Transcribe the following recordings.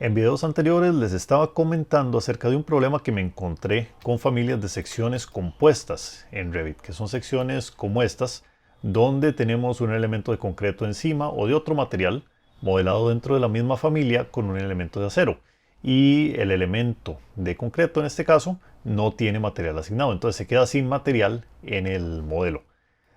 En videos anteriores les estaba comentando acerca de un problema que me encontré con familias de secciones compuestas en Revit, que son secciones como estas, donde tenemos un elemento de concreto encima o de otro material modelado dentro de la misma familia con un elemento de acero. Y el elemento de concreto en este caso no tiene material asignado, entonces se queda sin material en el modelo.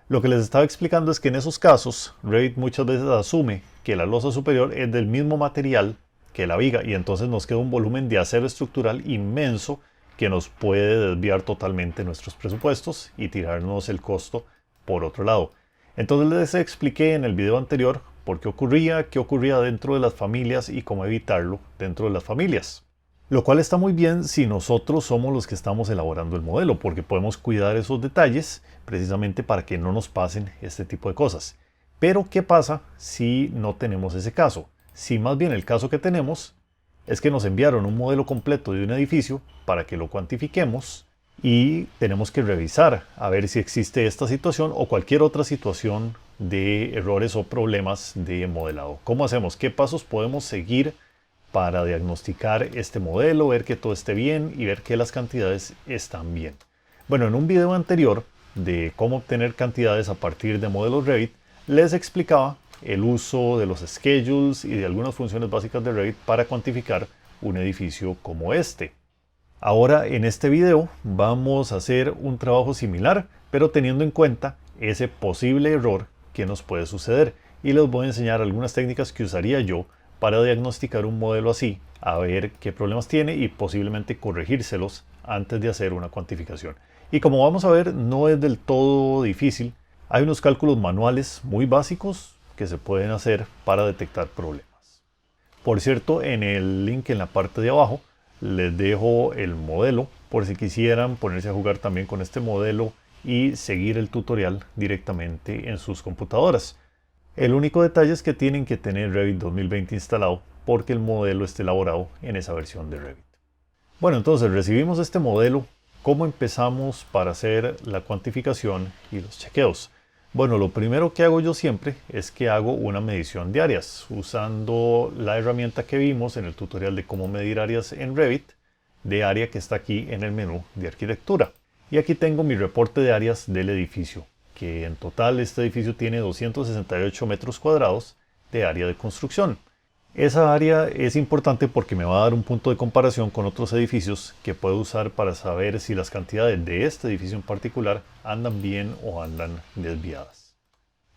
Lo que les estaba explicando es que en esos casos Revit muchas veces asume que la losa superior es del mismo material que la viga y entonces nos queda un volumen de acero estructural inmenso que nos puede desviar totalmente nuestros presupuestos y tirarnos el costo por otro lado. Entonces les expliqué en el video anterior por qué ocurría dentro de las familias y cómo evitarlo dentro de las familias. Lo cual está muy bien si nosotros somos los que estamos elaborando el modelo, porque podemos cuidar esos detalles precisamente para que no nos pasen este tipo de cosas. Pero ¿qué pasa si no tenemos ese caso? Si más bien el caso que tenemos es que nos enviaron un modelo completo de un edificio para que lo cuantifiquemos y tenemos que revisar a ver si existe esta situación o cualquier otra situación de errores o problemas de modelado. ¿Cómo hacemos? ¿Qué pasos podemos seguir para diagnosticar este modelo, ver que todo esté bien y ver que las cantidades están bien? Bueno, en un video anterior de cómo obtener cantidades a partir de modelos Revit, les explicaba el uso de los schedules y de algunas funciones básicas de Revit para cuantificar un edificio como este. Ahora en este video vamos a hacer un trabajo similar, pero teniendo en cuenta ese posible error que nos puede suceder, y les voy a enseñar algunas técnicas que usaría yo para diagnosticar un modelo así, a ver qué problemas tiene y posiblemente corregírselos antes de hacer una cuantificación. Y como vamos a ver, no es del todo difícil. Hay unos cálculos manuales muy básicos que se pueden hacer para detectar problemas. Por cierto, en el link en la parte de abajo les dejo el modelo por si quisieran ponerse a jugar también con este modelo y seguir el tutorial directamente en sus computadoras. El único detalle es que tienen que tener Revit 2020 instalado porque el modelo está elaborado en esa versión de Revit. Bueno, entonces recibimos este modelo. ¿Cómo empezamos para hacer la cuantificación y los chequeos? Bueno, lo primero que hago yo siempre es que hago una medición de áreas usando la herramienta que vimos en el tutorial de cómo medir áreas en Revit, de área que está aquí en el menú de arquitectura. Y aquí tengo mi reporte de áreas del edificio, que en total este edificio tiene 268 metros cuadrados de área de construcción. Esa área es importante porque me va a dar un punto de comparación con otros edificios que puedo usar para saber si las cantidades de este edificio en particular andan bien o andan desviadas.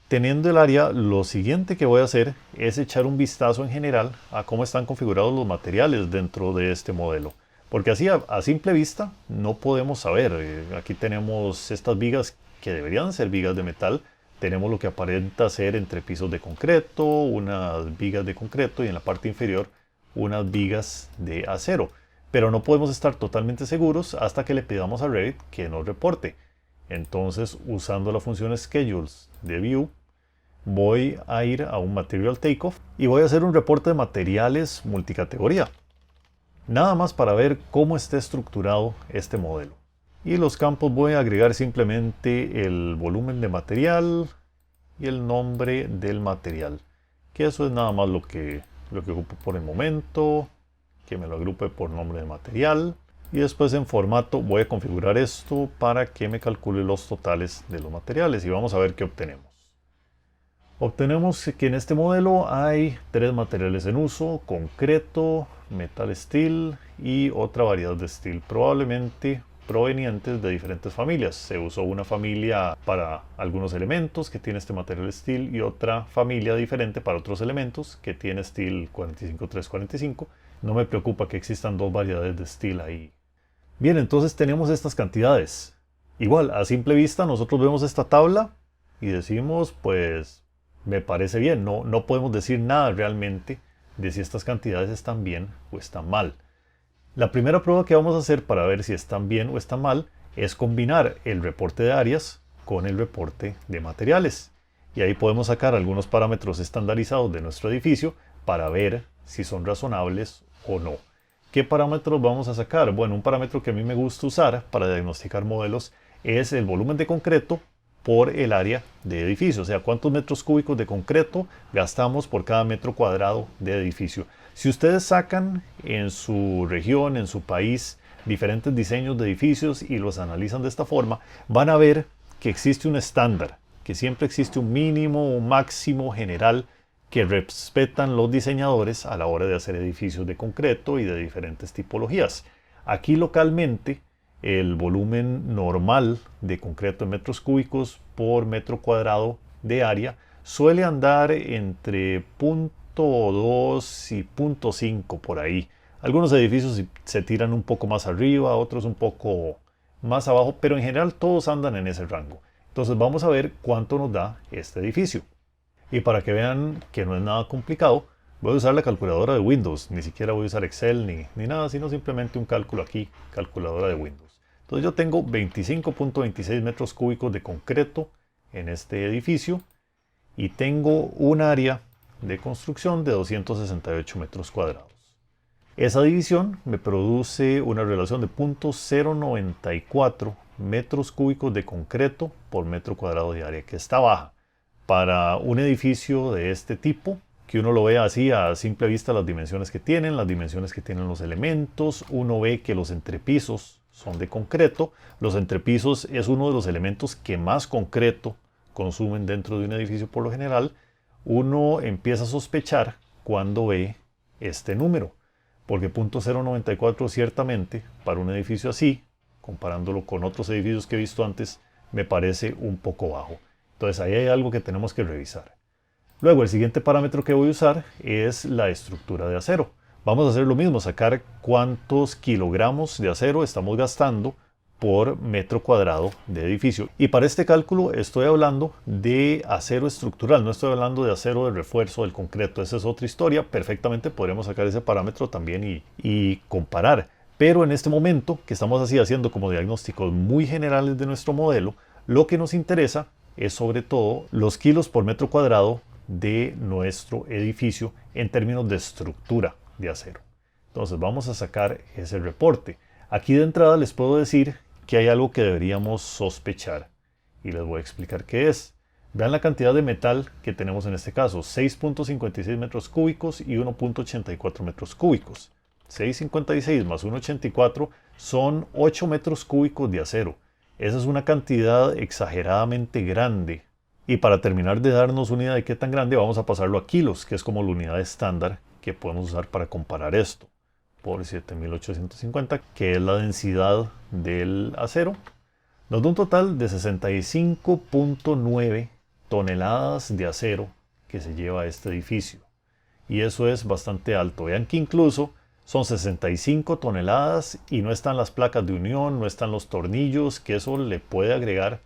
Teniendo el área, lo siguiente que voy a hacer es echar un vistazo en general a cómo están configurados los materiales dentro de este modelo. Porque así a simple vista no podemos saber. Aquí tenemos estas vigas que deberían ser vigas de metal. Tenemos lo que aparenta ser entre pisos de concreto, unas vigas de concreto y en la parte inferior unas vigas de acero. Pero no podemos estar totalmente seguros hasta que le pidamos a Revit que nos reporte. Entonces, usando la función Schedules de View, voy a ir a un Material Takeoff y voy a hacer un reporte de materiales multicategoría. Nada más para ver cómo está estructurado este modelo. Y los campos voy a agregar simplemente el volumen de material y el nombre del material. Que eso es nada más lo que ocupo por el momento. Que me lo agrupe por nombre de material. Y después en formato voy a configurar esto para que me calcule los totales de los materiales. Y vamos a ver qué obtenemos. Obtenemos que en este modelo hay 3 materiales en uso: concreto, metal steel y otra variedad de steel, probablemente provenientes de diferentes familias. Se usó una familia para algunos elementos que tiene este material steel y otra familia diferente para otros elementos que tiene steel 45345. No me preocupa que existan 2 variedades de steel ahí. Bien, entonces tenemos estas cantidades. Igual, a simple vista nosotros vemos esta tabla y decimos, pues me parece bien. No podemos decir nada realmente de si estas cantidades están bien o están mal. La primera prueba que vamos a hacer para ver si están bien o están mal es combinar el reporte de áreas con el reporte de materiales. Y ahí podemos sacar algunos parámetros estandarizados de nuestro edificio para ver si son razonables o no. ¿Qué parámetros vamos a sacar? Bueno, un parámetro que a mí me gusta usar para diagnosticar modelos es el volumen de concreto por el área de edificio. O sea, cuántos metros cúbicos de concreto gastamos por cada metro cuadrado de edificio. Si ustedes sacan en su región, en su país, diferentes diseños de edificios y los analizan de esta forma, van a ver que existe un estándar, que siempre existe un mínimo, un máximo general que respetan los diseñadores a la hora de hacer edificios de concreto y de diferentes tipologías. Aquí localmente, el volumen normal de concreto en metros cúbicos por metro cuadrado de área suele andar entre 0.2 y 0.5 por ahí. Algunos edificios se tiran un poco más arriba, otros un poco más abajo, pero en general todos andan en ese rango. Entonces vamos a ver cuánto nos da este edificio. Y para que vean que no es nada complicado, voy a usar la calculadora de Windows. Ni siquiera voy a usar Excel ni nada, sino simplemente un cálculo aquí, calculadora de Windows. Entonces yo tengo 25.26 metros cúbicos de concreto en este edificio y tengo un área de construcción de 268 metros cuadrados. Esa división me produce una relación de 0.094 metros cúbicos de concreto por metro cuadrado de área, que está baja. Para un edificio de este tipo, que uno lo vea así a simple vista las dimensiones que tienen los elementos, uno ve que los entrepisos son de concreto. Los entrepisos es uno de los elementos que más concreto consumen dentro de un edificio por lo general. Uno empieza a sospechar cuando ve este número, porque 0.094 ciertamente para un edificio así, comparándolo con otros edificios que he visto antes, me parece un poco bajo. Entonces ahí hay algo que tenemos que revisar. Luego el siguiente parámetro que voy a usar es la estructura de acero. Vamos a hacer lo mismo, sacar cuántos kilogramos de acero estamos gastando por metro cuadrado de edificio. Y para este cálculo estoy hablando de acero estructural, no estoy hablando de acero de refuerzo del concreto. Esa es otra historia, perfectamente podremos sacar ese parámetro también y comparar. Pero en este momento que estamos así haciendo como diagnósticos muy generales de nuestro modelo, lo que nos interesa es sobre todo los kilos por metro cuadrado de nuestro edificio en términos de estructura de acero. Entonces vamos a sacar ese reporte. Aquí de entrada les puedo decir que hay algo que deberíamos sospechar y les voy a explicar qué es. Vean la cantidad de metal que tenemos en este caso, 6.56 metros cúbicos y 1.84 metros cúbicos. 6.56 más 1.84 son 8 metros cúbicos de acero. Esa es una cantidad exageradamente grande. Y para terminar de darnos una idea de qué tan grande, vamos a pasarlo a kilos, que es como la unidad estándar que podemos usar para comparar esto. Por 7.850, que es la densidad del acero, nos da un total de 65.9 toneladas de acero que se lleva a este edificio. Y eso es bastante alto. Vean que incluso son 65 toneladas y no están las placas de unión, no están los tornillos, que eso le puede agregar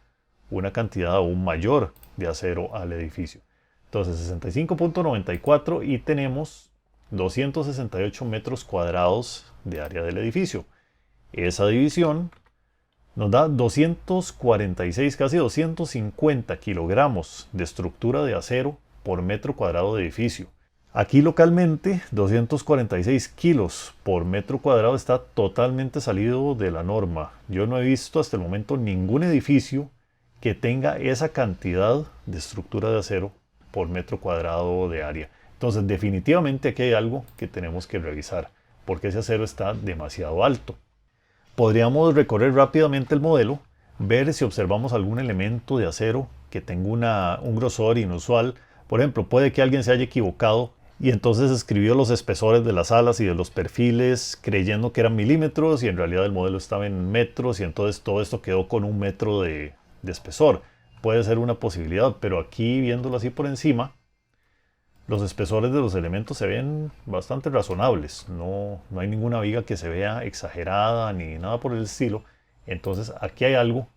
una cantidad aún mayor de acero al edificio. Entonces 65.94 y tenemos 268 metros cuadrados de área del edificio. Esa división nos da 246, casi 250 kilogramos de estructura de acero por metro cuadrado de edificio. Aquí localmente 246 kilos por metro cuadrado está totalmente salido de la norma. Yo no he visto hasta el momento ningún edificio que tenga esa cantidad de estructura de acero por metro cuadrado de área. Entonces definitivamente aquí hay algo que tenemos que revisar, porque ese acero está demasiado alto. Podríamos recorrer rápidamente el modelo, ver si observamos algún elemento de acero que tenga un grosor inusual. Por ejemplo, puede que alguien se haya equivocado y entonces escribió los espesores de las alas y de los perfiles creyendo que eran milímetros y en realidad el modelo estaba en metros y entonces todo esto quedó con 1 metro de espesor. Puede ser una posibilidad, pero aquí viéndolo así por encima, los espesores de los elementos se ven bastante razonables. No hay ninguna viga que se vea exagerada ni nada por el estilo. Entonces aquí hay algo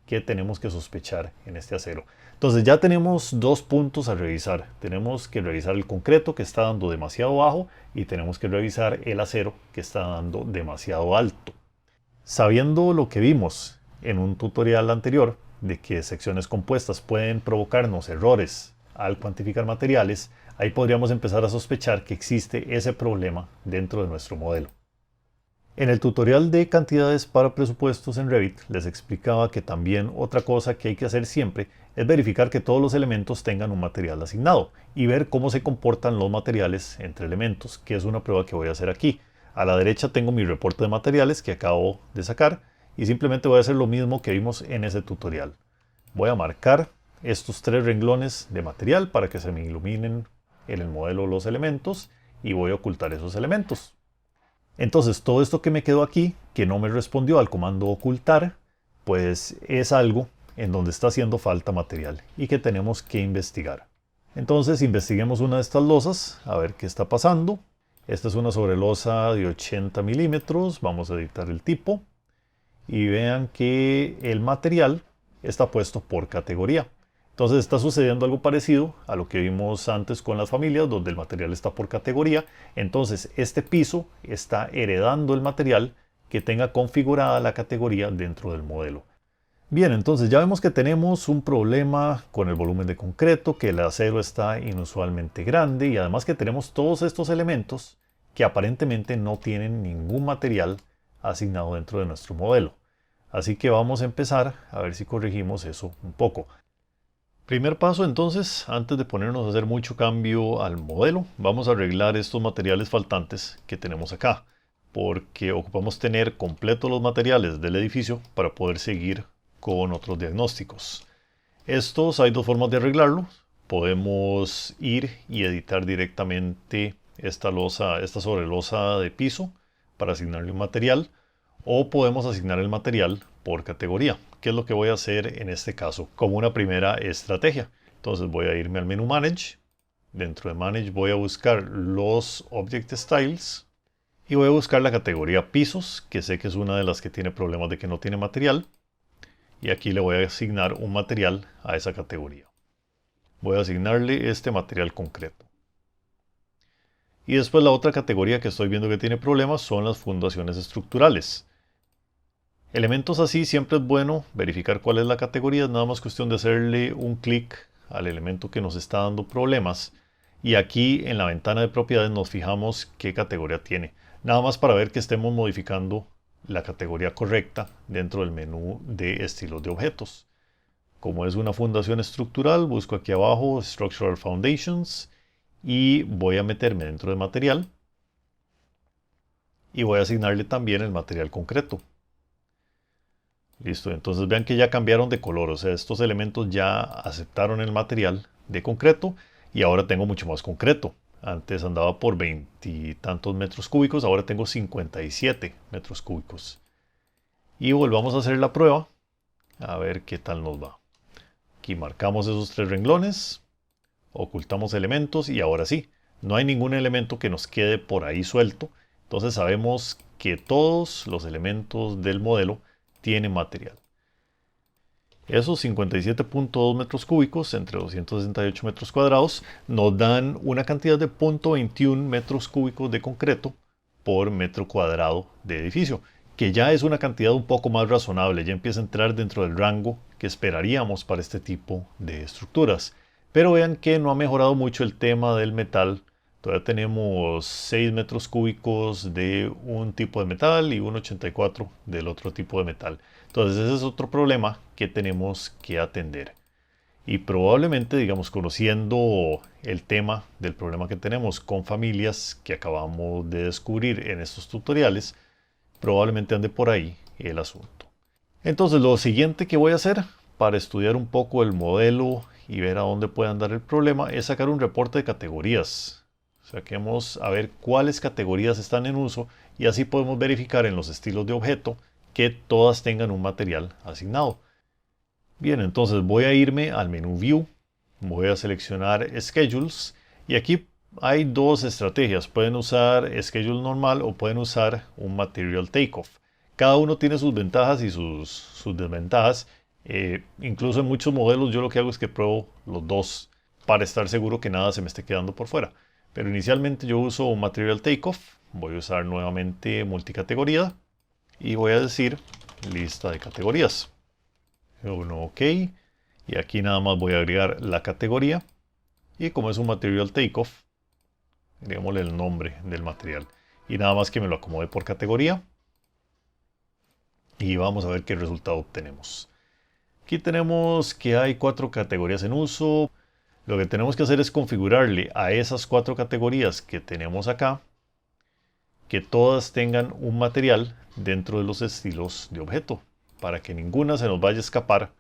que tenemos que sospechar en este acero. Entonces ya tenemos dos puntos a revisar. Tenemos que revisar el concreto que está dando demasiado bajo y tenemos que revisar el acero que está dando demasiado alto. Sabiendo lo que vimos en un tutorial anterior de que secciones compuestas pueden provocarnos errores al cuantificar materiales, ahí podríamos empezar a sospechar que existe ese problema dentro de nuestro modelo. En el tutorial de cantidades para presupuestos en Revit les explicaba que también otra cosa que hay que hacer siempre es verificar que todos los elementos tengan un material asignado y ver cómo se comportan los materiales entre elementos, que es una prueba que voy a hacer aquí. A la derecha tengo mi reporte de materiales que acabo de sacar y simplemente voy a hacer lo mismo que vimos en ese tutorial. Voy a marcar estos 3 renglones de material para que se me iluminen en el modelo los elementos y voy a ocultar esos elementos. Entonces todo esto que me quedó aquí, que no me respondió al comando ocultar, pues es algo en donde está haciendo falta material y que tenemos que investigar. Entonces investiguemos una de estas losas, a ver qué está pasando. Esta es una sobrelosa de 80 milímetros, vamos a editar el tipo y vean que el material está puesto por categoría. Entonces está sucediendo algo parecido a lo que vimos antes con las familias, donde el material está por categoría. Entonces este piso está heredando el material que tenga configurada la categoría dentro del modelo. Bien, entonces ya vemos que tenemos un problema con el volumen de concreto, que el acero está inusualmente grande y además que tenemos todos estos elementos que aparentemente no tienen ningún material asignado dentro de nuestro modelo. Así que vamos a empezar a ver si corregimos eso un poco. Primer paso entonces, antes de ponernos a hacer mucho cambio al modelo, vamos a arreglar estos materiales faltantes que tenemos acá, porque ocupamos tener completos los materiales del edificio para poder seguir con otros diagnósticos. Estos hay 2 formas de arreglarlos. Podemos ir y editar directamente esta sobrelosa de piso para asignarle un material, o podemos asignar el material por categoría, que es lo que voy a hacer en este caso como una primera estrategia. Entonces voy a irme al menú Manage. Dentro de Manage voy a buscar los Object Styles y voy a buscar la categoría pisos, que sé que es una de las que tiene problemas de que no tiene material. Y aquí le voy a asignar un material a esa categoría. Voy a asignarle este material concreto. Y después la otra categoría que estoy viendo que tiene problemas son las fundaciones estructurales. Elementos así siempre es bueno verificar cuál es la categoría, es nada más cuestión de hacerle un clic al elemento que nos está dando problemas y aquí en la ventana de propiedades nos fijamos qué categoría tiene, nada más para ver que estemos modificando la categoría correcta dentro del menú de estilos de objetos. Como es una fundación estructural, busco aquí abajo Structural Foundations y voy a meterme dentro de material y voy a asignarle también el material concreto. Listo, entonces vean que ya cambiaron de color, o sea, estos elementos ya aceptaron el material de concreto y ahora tengo mucho más concreto. Antes andaba por 20 y tantos metros cúbicos, ahora tengo 57 metros cúbicos. Y volvamos a hacer la prueba, a ver qué tal nos va. Aquí marcamos esos 3 renglones, ocultamos elementos y ahora sí, no hay ningún elemento que nos quede por ahí suelto. Entonces sabemos que todos los elementos del modelo tiene material. Esos 57.2 metros cúbicos entre 268 metros cuadrados nos dan una cantidad de 0.21 metros cúbicos de concreto por metro cuadrado de edificio, que ya es una cantidad un poco más razonable, ya empieza a entrar dentro del rango que esperaríamos para este tipo de estructuras. Pero vean que no ha mejorado mucho el tema del metal. Todavía tenemos 6 metros cúbicos de un tipo de metal y 1,84 del otro tipo de metal. Entonces ese es otro problema que tenemos que atender. Y probablemente, digamos, conociendo el tema del problema que tenemos con familias que acabamos de descubrir en estos tutoriales, probablemente ande por ahí el asunto. Entonces lo siguiente que voy a hacer para estudiar un poco el modelo y ver a dónde puede andar el problema es sacar un reporte de categorías. Saquemos a ver cuáles categorías están en uso y así podemos verificar en los estilos de objeto que todas tengan un material asignado. Bien, entonces voy a irme al menú View, voy a seleccionar Schedules y aquí hay 2 estrategias. Pueden usar Schedule normal o pueden usar un Material Takeoff. Cada uno tiene sus ventajas y sus desventajas. Incluso en muchos modelos yo lo que hago es que pruebo los 2 para estar seguro que nada se me esté quedando por fuera. Pero inicialmente yo uso un Material Takeoff, voy a usar nuevamente multicategoría y voy a decir lista de categorías. Uno OK y aquí nada más voy a agregar la categoría y como es un Material Takeoff, agregámosle el nombre del material y nada más que me lo acomode por categoría y vamos a ver qué resultado obtenemos. Aquí tenemos que hay 4 categorías en uso. Lo que tenemos que hacer es configurarle a esas 4 categorías que tenemos acá que todas tengan un material dentro de los estilos de objeto para que ninguna se nos vaya a escapar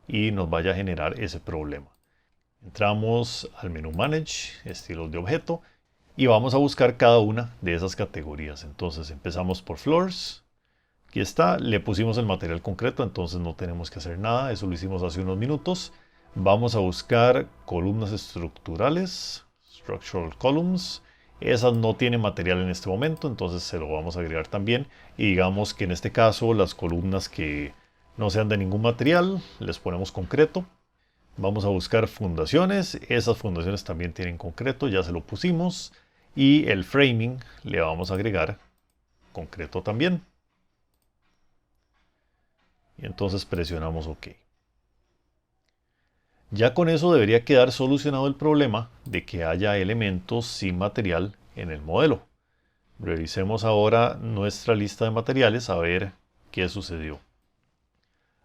y nos vaya a generar ese problema. Entramos al menú Manage, estilos de objeto, y vamos a buscar cada una de esas categorías. Entonces empezamos por Floors. Aquí está, le pusimos el material concreto, entonces no tenemos que hacer nada, eso lo hicimos hace unos minutos. Vamos a buscar columnas estructurales, Structural Columns. Esas no tienen material en este momento, entonces se lo vamos a agregar también. Y digamos que en este caso las columnas que no sean de ningún material, les ponemos concreto. Vamos a buscar fundaciones, esas fundaciones también tienen concreto, ya se lo pusimos. Y el framing le vamos a agregar concreto también. Y entonces presionamos OK. Ya con eso debería quedar solucionado el problema de que haya elementos sin material en el modelo. Revisemos ahora nuestra lista de materiales a ver qué sucedió.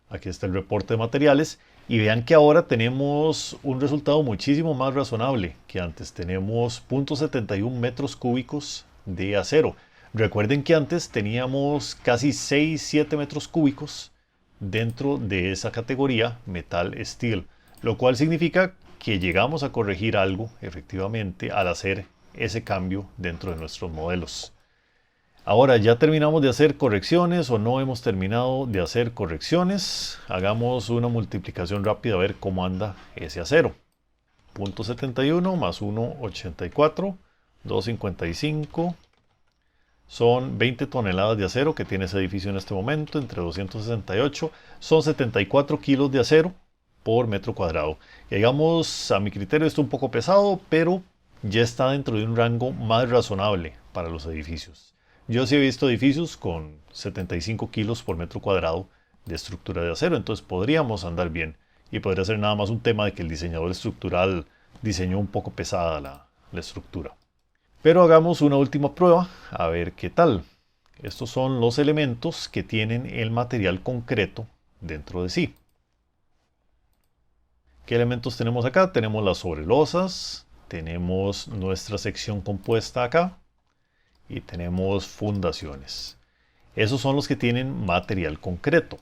Aquí está el reporte de materiales y vean que ahora tenemos un resultado muchísimo más razonable que antes. Tenemos 0.71 metros cúbicos de acero. Recuerden que antes teníamos casi 6-7 metros cúbicos dentro de esa categoría Metal Steel, lo cual significa que llegamos a corregir algo efectivamente al hacer ese cambio dentro de nuestros modelos. Ahora ya terminamos de hacer correcciones o no hemos terminado de hacer correcciones. Hagamos una multiplicación rápida a ver cómo anda ese acero. 0.71 más 1.84, 2.55. Son 20 toneladas de acero que tiene ese edificio en este momento, entre 268. Son 74 kilos de acero por metro cuadrado. Y digamos, a mi criterio esto es un poco pesado, pero ya está dentro de un rango más razonable para los edificios. Yo sí he visto edificios con 75 kilos por metro cuadrado de estructura de acero, entonces podríamos andar bien. Y podría ser nada más un tema de que el diseñador estructural diseñó un poco pesada la estructura. Pero hagamos una última prueba, a ver qué tal. Estos son los elementos que tienen el material concreto dentro de sí. ¿Qué elementos tenemos acá? Tenemos las sobrelosas, tenemos nuestra sección compuesta acá y tenemos fundaciones. Esos son los que tienen material concreto.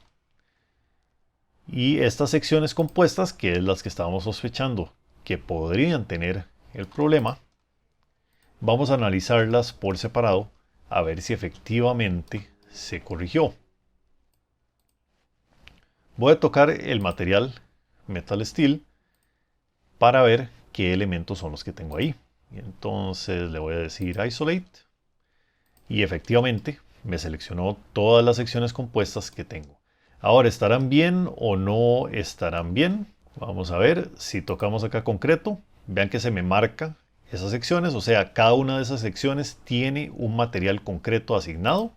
Y estas secciones compuestas, que es las que estábamos sospechando que podrían tener el problema, vamos a analizarlas por separado a ver si efectivamente se corrigió. Voy a tocar el material Metal Steel para ver qué elementos son los que tengo ahí. Y entonces le voy a decir Isolate y efectivamente me seleccionó todas las secciones compuestas que tengo. Ahora, ¿estarán bien o no estarán bien? Vamos a ver si tocamos acá concreto. Vean que se me marca esas secciones, o sea, cada una de esas secciones tiene un material concreto asignado.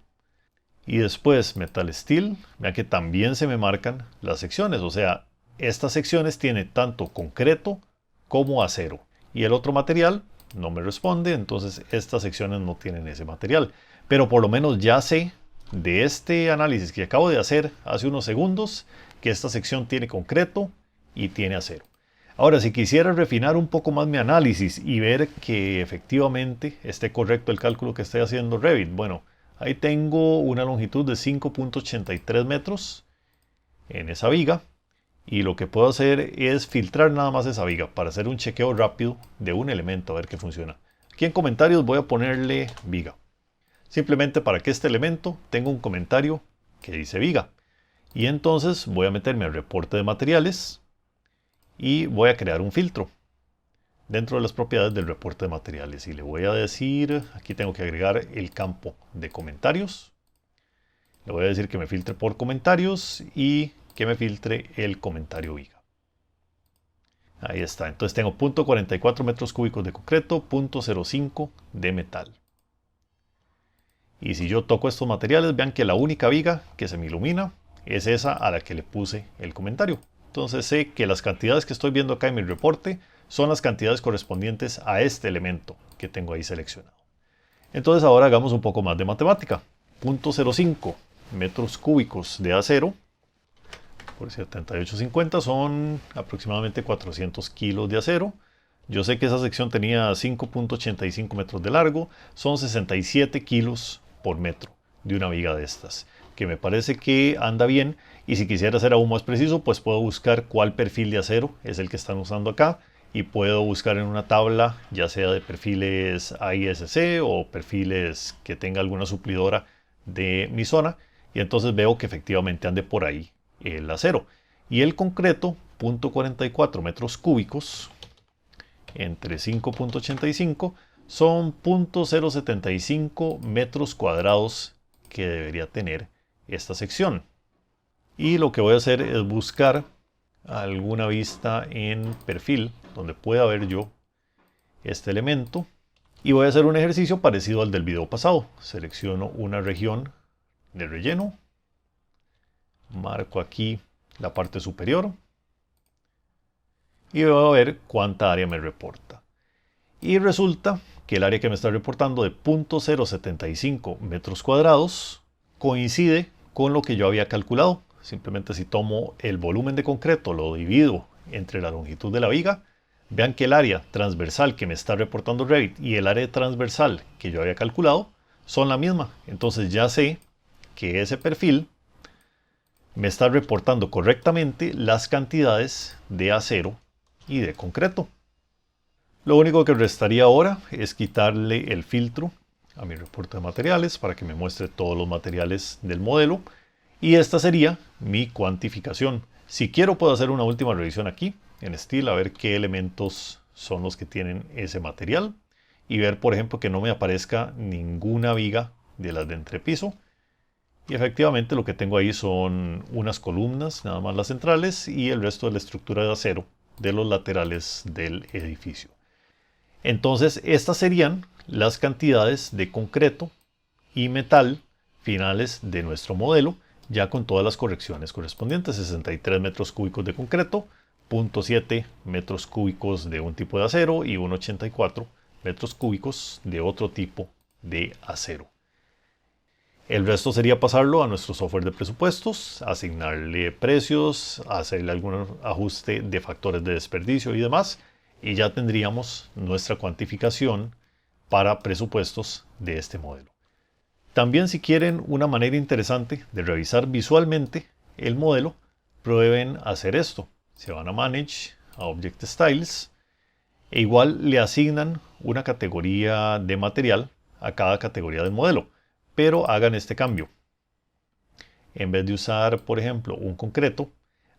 Y después Metal Steel, vean que también se me marcan las secciones, o sea, estas secciones tienen tanto concreto como acero. Y el otro material no me responde, entonces estas secciones no tienen ese material. Pero por lo menos ya sé de este análisis que acabo de hacer hace unos segundos que esta sección tiene concreto y tiene acero. Ahora, si quisiera refinar un poco más mi análisis y ver que efectivamente esté correcto el cálculo que estoy haciendo Revit, bueno, ahí tengo una longitud de 5.83 metros en esa viga y lo que puedo hacer es filtrar nada más esa viga para hacer un chequeo rápido de un elemento a ver qué funciona. Aquí en comentarios voy a ponerle viga, simplemente para que este elemento tenga un comentario que dice viga. Y entonces voy a meterme al reporte de materiales y voy a crear un filtro dentro de las propiedades del reporte de materiales y le voy a decir, aquí tengo que agregar el campo de comentarios, le voy a decir que me filtre por comentarios y que me filtre el comentario viga. Ahí está, entonces tengo 0.44 metros cúbicos de concreto, 0.05 de metal. Y si yo toco estos materiales, vean que la única viga que se me ilumina es esa a la que le puse el comentario. Entonces sé que las cantidades que estoy viendo acá en mi reporte son las cantidades correspondientes a este elemento que tengo ahí seleccionado. Entonces ahora hagamos un poco más de matemática. 0.05 metros cúbicos de acero por 78.50 son aproximadamente 400 kilos de acero. Yo sé que esa sección tenía 5.85 metros de largo, son 67 kilos por metro de una viga de estas, que me parece que anda bien. Y si quisiera ser aún más preciso, pues puedo buscar cuál perfil de acero es el que están usando acá, y puedo buscar en una tabla, ya sea de perfiles AISC o perfiles que tenga alguna suplidora de mi zona, y entonces veo que efectivamente ande por ahí el acero. Y el concreto, 0.44 metros cúbicos entre 5.85 son 0.075 metros cuadrados que debería tener esta sección. Y lo que voy a hacer es buscar alguna vista en perfil donde pueda ver yo este elemento, y voy a hacer un ejercicio parecido al del video pasado. Selecciono una región de relleno, marco aquí la parte superior y voy a ver cuánta área me reporta. Y resulta que el área que me está reportando de 0.075 metros cuadrados coincide con lo que yo había calculado. Simplemente si tomo el volumen de concreto, lo divido entre la longitud de la viga, vean que el área transversal que me está reportando Revit y el área transversal que yo había calculado son la misma. Entonces ya sé que ese perfil me está reportando correctamente las cantidades de acero y de concreto. Lo único que restaría ahora es quitarle el filtro a mi reporte de materiales para que me muestre todos los materiales del modelo, y esta sería mi cuantificación. Si quiero, puedo hacer una última revisión aquí en Steel a ver qué elementos son los que tienen ese material y ver, por ejemplo, que no me aparezca ninguna viga de las de entrepiso. Y efectivamente lo que tengo ahí son unas columnas, nada más las centrales, y el resto de la estructura de acero de los laterales del edificio. Entonces estas serían las cantidades de concreto y metal finales de nuestro modelo, ya con todas las correcciones correspondientes. 63 metros cúbicos de concreto, 0.7 metros cúbicos de un tipo de acero y 1.84 metros cúbicos de otro tipo de acero. El resto sería pasarlo a nuestro software de presupuestos, asignarle precios, hacerle algún ajuste de factores de desperdicio y demás, y ya tendríamos nuestra cuantificación para presupuestos de este modelo. También, si quieren una manera interesante de revisar visualmente el modelo, prueben hacer esto. Se van a Manage, a Object Styles, e igual le asignan una categoría de material a cada categoría del modelo, pero hagan este cambio. En vez de usar, por ejemplo, un concreto,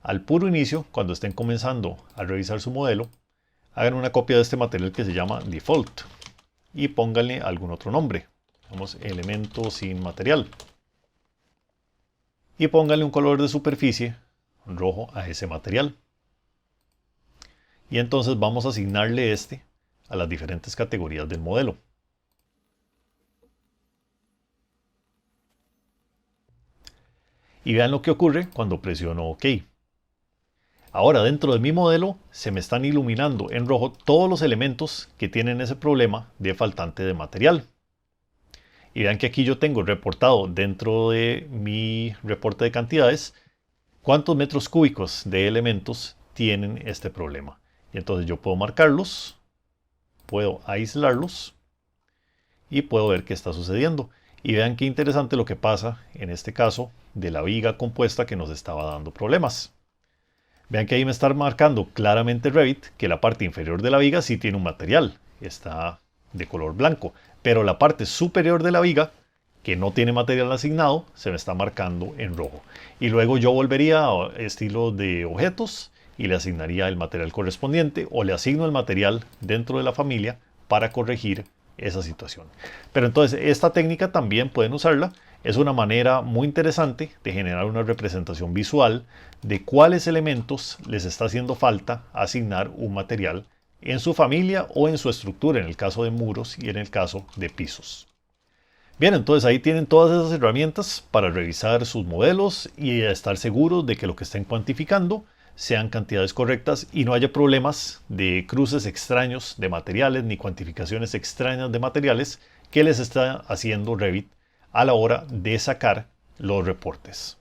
al puro inicio, cuando estén comenzando a revisar su modelo, hagan una copia de este material que se llama Default y pónganle algún otro nombre. Vamos, elemento sin material. Y pónganle un color de superficie rojo a ese material. Y entonces vamos a asignarle este a las diferentes categorías del modelo. Y vean lo que ocurre cuando presiono OK. Ahora, dentro de mi modelo se me están iluminando en rojo todos los elementos que tienen ese problema de faltante de material. Y vean que aquí yo tengo reportado dentro de mi reporte de cantidades cuántos metros cúbicos de elementos tienen este problema. Y entonces yo puedo marcarlos, puedo aislarlos y puedo ver qué está sucediendo. Y vean qué interesante lo que pasa en este caso de la viga compuesta que nos estaba dando problemas. Vean que ahí me está marcando claramente Revit que la parte inferior de la viga sí tiene un material, está de color blanco, pero la parte superior de la viga, que no tiene material asignado, se me está marcando en rojo. Y luego yo volvería a estilo de objetos y le asignaría el material correspondiente, o le asigno el material dentro de la familia para corregir esa situación. Pero entonces esta técnica también pueden usarla. Es una manera muy interesante de generar una representación visual de cuáles elementos les está haciendo falta asignar un material en su familia o en su estructura, en el caso de muros y en el caso de pisos. Bien, entonces ahí tienen todas esas herramientas para revisar sus modelos y estar seguros de que lo que estén cuantificando sean cantidades correctas y no haya problemas de cruces extraños de materiales ni cuantificaciones extrañas de materiales que les está haciendo Revit a la hora de sacar los reportes.